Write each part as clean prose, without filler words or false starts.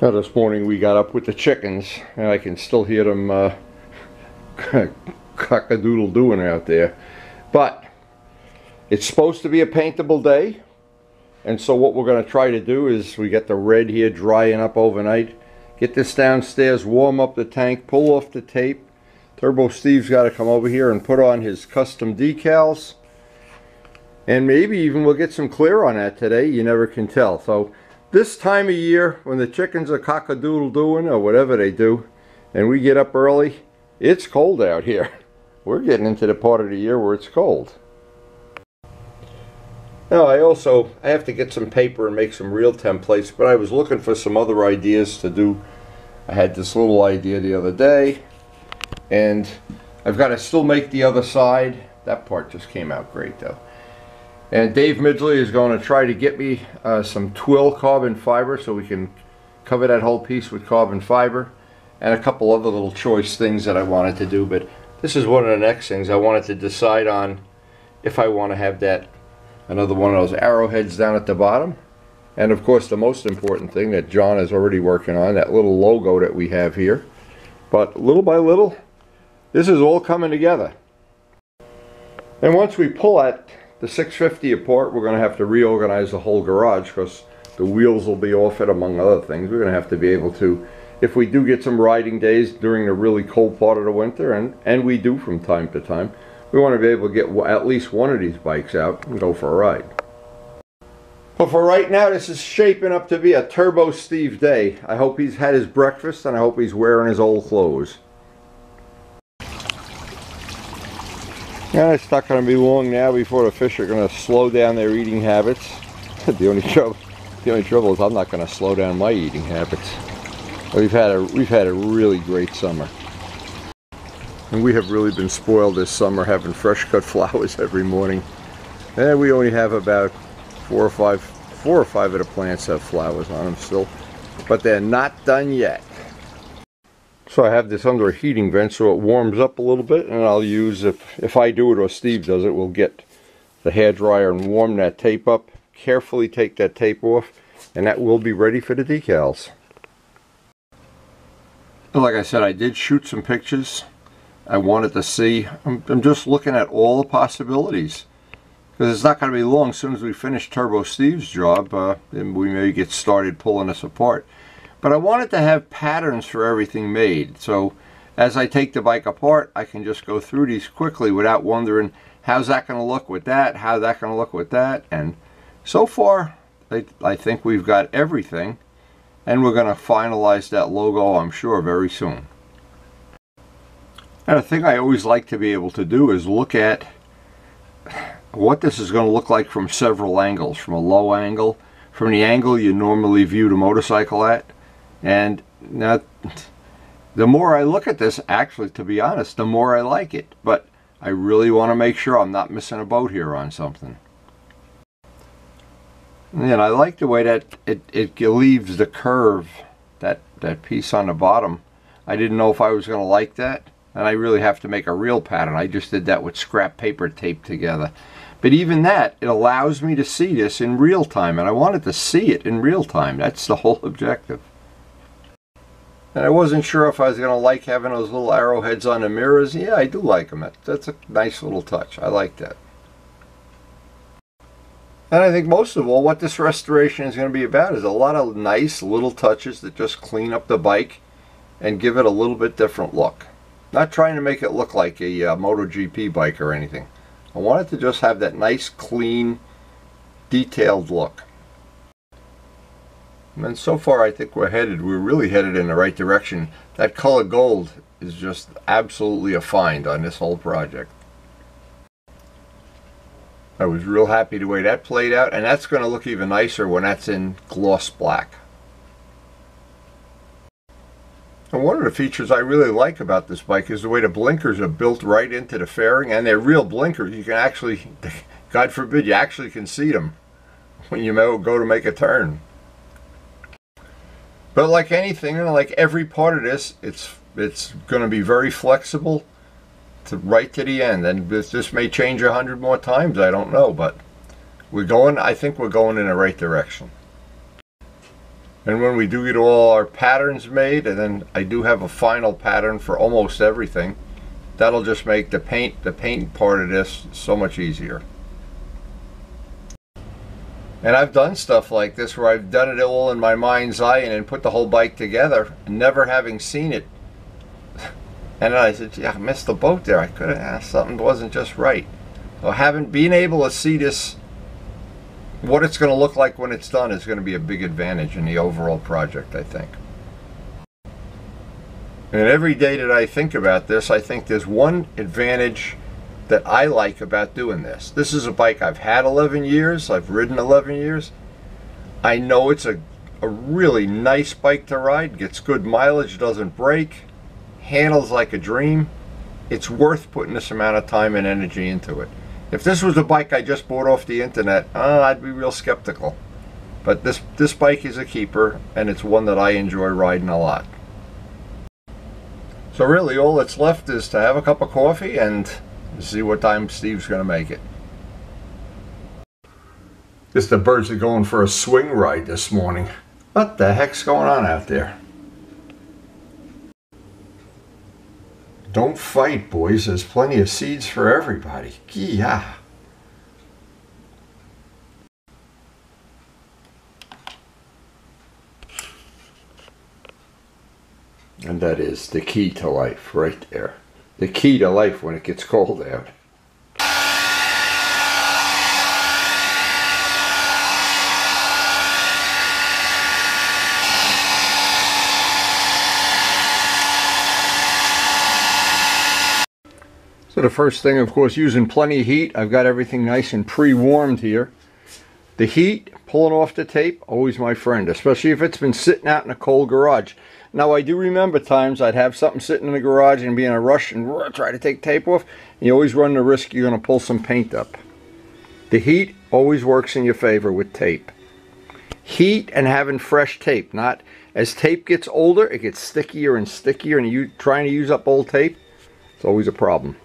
Now this morning we got up with the chickens, and I can still hear them cock-a-doodle-doing out there. But it's supposed to be a paintable day, and so what we're going to try to do is we get the red here drying up overnight, get this downstairs, warm up the tank, pull off the tape. Turbo Steve's got to come over here and put on his custom decals, and maybe even we'll get some clear on that today. You never can tell. So this time of year, when the chickens are cock-a-doodle-doing or whatever they do, and we get up early, it's cold out here. We're getting into the part of the year where it's cold. Now I have to get some paper and make some real templates, but I was looking for some other ideas to do. I had this little idea the other day, and I've got to still make the other side. That part just came out great though. And Dave Midgley is going to try to get me some twill carbon fiber so we can cover that whole piece with carbon fiber, and a couple other little choice things that I wanted to do. But this is one of the next things I wanted to decide on, if I want to have that another one of those arrowheads down at the bottom, and of course the most important thing that John is already working on, that little logo that we have here. But little by little, this is all coming together. And once we pull that the 650 apart, we're going to have to reorganize the whole garage, because the wheels will be off it, among other things. We're going to have to be able to, if we do get some riding days during the really cold part of the winter, and we do from time to time, we want to be able to get at least one of these bikes out and go for a ride. But for right now, this is shaping up to be a Turbo Steve day. I hope he's had his breakfast, and I hope he's wearing his old clothes. Yeah, it's not going to be long now before the fish are going to slow down their eating habits. The only trouble is I'm not going to slow down my eating habits. We've had a really great summer, and we have really been spoiled this summer, having fresh cut flowers every morning. And we only have about four or five of the plants have flowers on them still, but they're not done yet. So I have this under a heating vent so it warms up a little bit, and I'll use, if I do it or Steve does it, we'll get the hairdryer and warm that tape up, carefully take that tape off, and that will be ready for the decals. And like I said, I did shoot some pictures. I wanted to see, I'm just looking at all the possibilities, because it's not going to be long. As soon as we finish Turbo Steve's job, then we may get started pulling this apart. But I wanted to have patterns for everything made, so as I take the bike apart, I can just go through these quickly without wondering, how's that going to look with that, how's that going to look with that. And so far, I think we've got everything, and we're going to finalize that logo, I'm sure, very soon. And a thing I always like to be able to do is look at what this is going to look like from several angles, from a low angle, from the angle you normally view the motorcycle at. And now, the more I look at this, actually, to be honest, the more I like it. But I really want to make sure I'm not missing a boat here on something. And I like the way that it leaves the curve, that piece on the bottom. I didn't know if I was going to like that, and I really have to make a real pattern. I just did that with scrap paper taped together. But even that, it allows me to see this in real time, and I wanted to see it in real time. That's the whole objective. And I wasn't sure if I was going to like having those little arrowheads on the mirrors. Yeah, I do like them. That's a nice little touch. I like that. And I think most of all, what this restoration is going to be about is a lot of nice little touches that just clean up the bike and give it a little bit different look. Not trying to make it look like a MotoGP bike or anything. I want it to just have that nice, clean, detailed look. And so far I think we're really headed in the right direction. That color gold is just absolutely a find on this whole project. I was real happy the way that played out, and that's going to look even nicer when that's in gloss black. And one of the features I really like about this bike is the way the blinkers are built right into the fairing, and they're real blinkers. You can actually, God forbid, you actually can see them when you go to make a turn. But like anything, like every part of this, it's going to be very flexible right to the end. And this may change 100 more times, I don't know, but I think we're going in the right direction. And when we do get all our patterns made, and then I do have a final pattern for almost everything, that'll just make the paint part of this so much easier. And I've done stuff like this where I've done it all in my mind's eye and then put the whole bike together, never having seen it. And then I said, yeah, I missed the boat there. I could have, something wasn't just right. So being able to see this, what it's going to look like when it's done, is going to be a big advantage in the overall project, I think. And every day that I think about this, I think there's one advantage that I like about doing this. This is a bike I've had 11 years, I've ridden 11 years. I know it's a really nice bike to ride, gets good mileage, doesn't break, handles like a dream. It's worth putting this amount of time and energy into it. If this was a bike I just bought off the internet, I'd be real skeptical. But this bike is a keeper, and it's one that I enjoy riding a lot. So really all that's left is to have a cup of coffee and see what time Steve's going to make it. Guess the birds are going for a swing ride this morning. What the heck's going on out there? Don't fight, boys. There's plenty of seeds for everybody. Yeah. And that is the key to life right there. The key to life when it gets cold out. So the first thing, of course, using plenty of heat. I've got everything nice and pre-warmed here. The heat, pulling off the tape, always my friend, especially if it's been sitting out in a cold garage. Now, I do remember times I'd have something sitting in the garage and be in a rush and try to take tape off. And you always run the risk you're going to pull some paint up. The heat always works in your favor with tape. Heat and having fresh tape. Not as tape gets older, it gets stickier and stickier, and you trying to use up old tape, it's always a problem.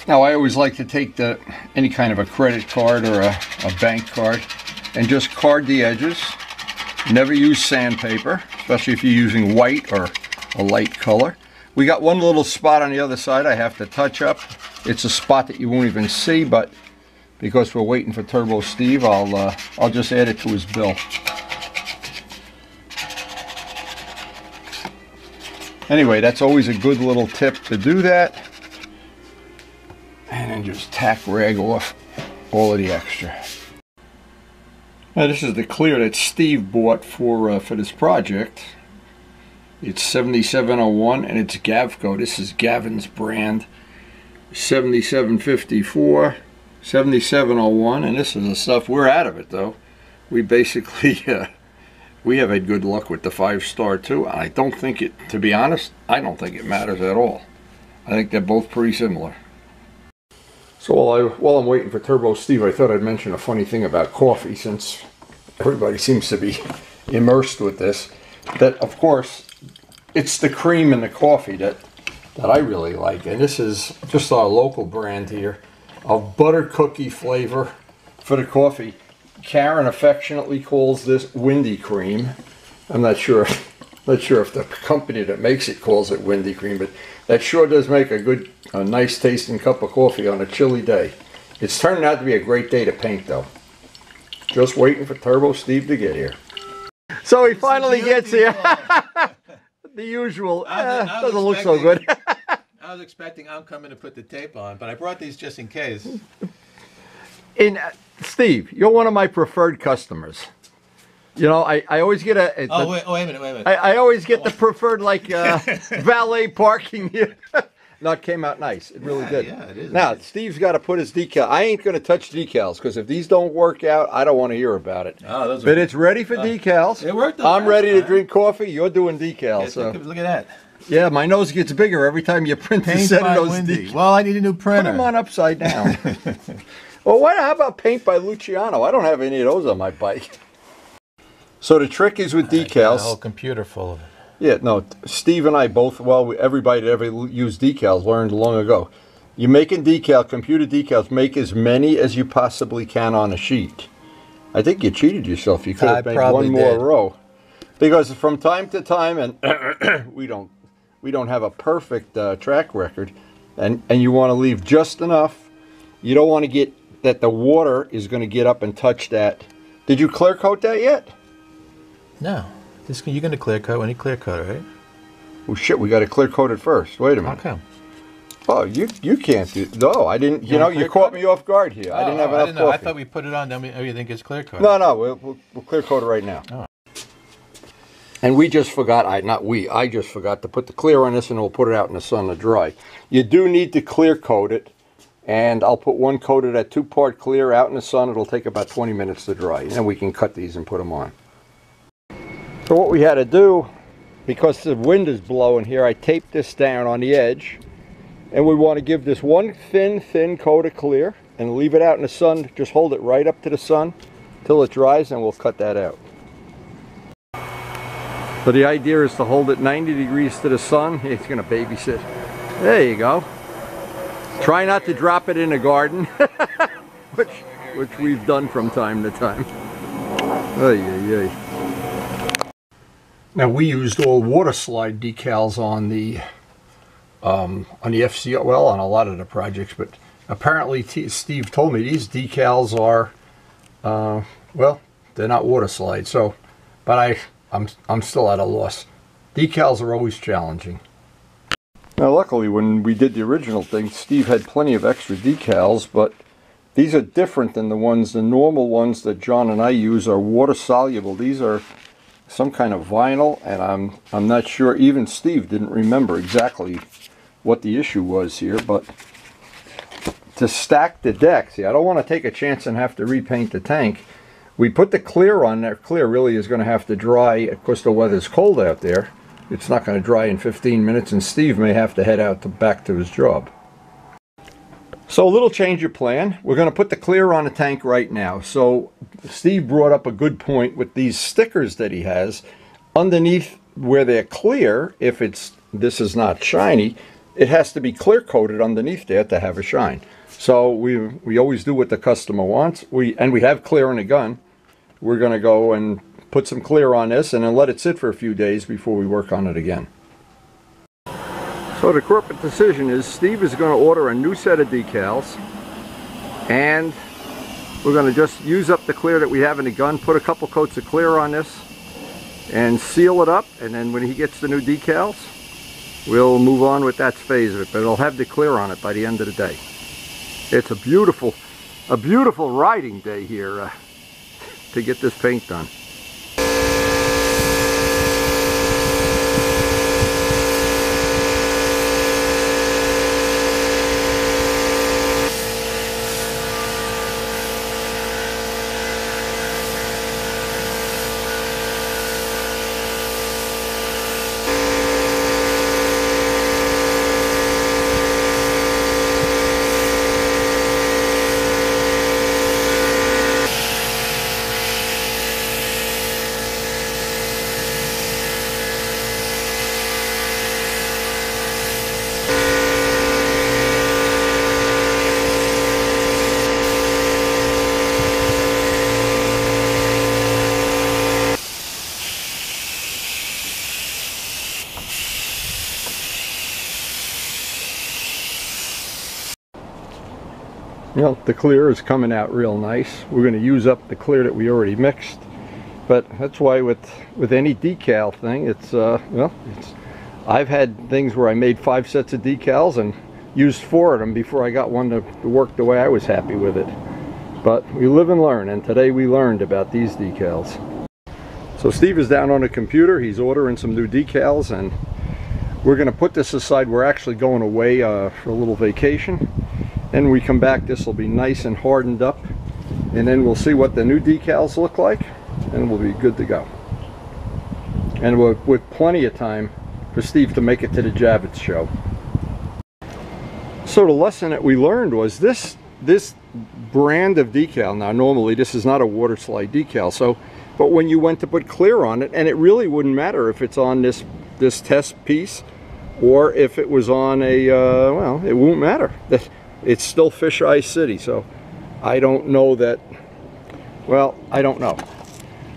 Now, I always like to take any kind of a credit card or a bank card and just card the edges. Never use sandpaper, especially if you're using white or a light color. We got one little spot on the other side I have to touch up. It's a spot that you won't even see, but because we're waiting for Turbo Steve, I'll just add it to his bill. Anyway, that's always a good little tip to do that. And then just tack rag off all of the extra. Now, this is the clear that Steve bought for this project. It's 7701 and it's Gavco. This is Gavin's brand. 7754, 7701, and this is the stuff. We're out of it though. We basically we have had good luck with the 5-star too. I don't think it, to be honest, I don't think it matters at all. I think they're both pretty similar. So while I'm waiting for Turbo Steve, I thought I'd mention a funny thing about coffee, since everybody seems to be immersed with this. That, of course, it's the cream in the coffee that I really like. And this is just our local brand here of butter cookie flavor for the coffee. Karen affectionately calls this Windy Cream. I'm not sure if the company that makes it calls it Windy Cream, but that sure does make a nice tasting cup of coffee on a chilly day. It's turning out to be a great day to paint though. Just waiting for Turbo Steve to get here. So he finally gets here. The usual, doesn't look so good. I was expecting I'm coming to put the tape on, but I brought these just in case. Steve, you're one of my preferred customers. You know, I always get wait a minute. I always get the preferred, like, valet parking here. No, it came out nice. It really did. Yeah, it is. Now, nice. Steve's got to put his decal. I ain't going to touch decals because if these don't work out, I don't want to hear about it. Oh, those are, but it's ready for decals. It worked. I'm ready to drink coffee. You're doing decals. Yeah, So. look at that. Yeah, my nose gets bigger every time you print the Paint set by of those Windy. decals. Well, I need a new printer. Put them on upside down. Well, how about paint by Luciano? I don't have any of those on my bike. So the trick is with decals. A whole computer full of it. Yeah, no, Steve and I both, everybody that ever used decals learned long ago. You're making computer decals, make as many as you possibly can on a sheet. I think you cheated yourself. You could have made one more row. Because from time to time, and we don't have a perfect track record, and you want to leave just enough. You don't want to get that the water is going to get up and touch that. Did you clear coat that yet? No. You're going to clear coat when you clear coat, right? Well, shit, we got to clear coat it first. Wait a minute. How come? Oh, you can't do. No, I didn't. You know, you caught me off guard here. I didn't have enough coffee. I thought we put it on. Then everything gets clear coat. No, we'll clear coat it right now. Oh. And we just forgot. I just forgot to put the clear on this, and we'll put it out in the sun to dry. You do need to clear coat it, and I'll put one coat of that 2-part clear out in the sun. It'll take about 20 minutes to dry, and then we can cut these and put them on. So what we had to do, because the wind is blowing here, I taped this down on the edge, and we want to give this one thin coat of clear and leave it out in the sun. Just hold it right up to the sun till it dries, and we'll cut that out. So the idea is to hold it 90 degrees to the sun. It's going to babysit. There you go. Try not to drop it in the garden, which we've done from time to time. Ay, ay, ay. Now we used all water slide decals on the FCO, well, on a lot of the projects, but apparently Steve told me these decals are, well, they're not water slide. So, but I'm still at a loss. Decals are always challenging. Now luckily when we did the original thing, Steve had plenty of extra decals, but these are different than the normal ones that John and I use are water soluble. These are some kind of vinyl, and I'm not sure, even Steve didn't remember exactly what the issue was here, but to stack the deck, see, I don't want to take a chance and have to repaint the tank. We put the clear on there. Clear really is going to have to dry. Of course, the weather's cold out there. It's not going to dry in 15 minutes, and Steve may have to head out back to his job. So a little change of plan. We're going to put the clear on the tank right now. So Steve brought up a good point with these stickers that he has. Underneath where they're clear, if this is not shiny, it has to be clear coated underneath there to have a shine. So we always do what the customer wants. We have clear in the gun. We're going to go and put some clear on this and then let it sit for a few days before we work on it again. So the corporate decision is Steve is going to order a new set of decals, and we're going to just use up the clear that we have in the gun, put a couple coats of clear on this and seal it up, and then when he gets the new decals we'll move on with that phase of it, but it'll have the clear on it by the end of the day. It's a beautiful riding day here to get this paint done. You know, the clear is coming out real nice. We're going to use up the clear that we already mixed, but that's why with any decal thing, I've had things where I made 5 sets of decals and used 4 of them before I got one to work the way I was happy with it. But we live and learn, and today we learned about these decals. So Steve is down on the computer. He's ordering some new decals, and We're going to put this aside. We're actually going away for a little vacation. And when we come back, this will be nice and hardened up. And then we'll see what the new decals look like. And we'll be good to go. And with plenty of time for Steve to make it to the Javits show. So the lesson that we learned was this brand of decal. Now normally this is not a water slide decal, so but when you went to put clear on it, and it really wouldn't matter if it's on this test piece or if it was on a well, it won't matter. That it's still Fisheye City. So I don't know that. Well, I don't know.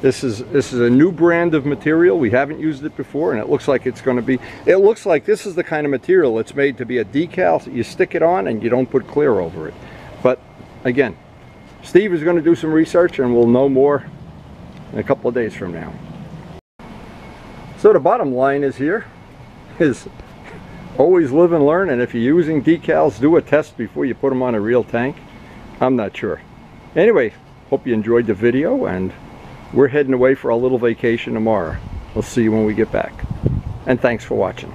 This is a new brand of material. We haven't used it before, and it looks like it's going to be. It looks like this is the kind of material that's made to be a decal. So you stick it on and you don't put clear over it. But again, Steve is going to do some research, and we'll know more in a couple of days from now. So the bottom line is here is always live and learn, and if you're using decals, do a test before you put them on a real tank. I'm not sure. Anyway, hope you enjoyed the video, and we're heading away for a little vacation tomorrow. We'll see you when we get back. And thanks for watching.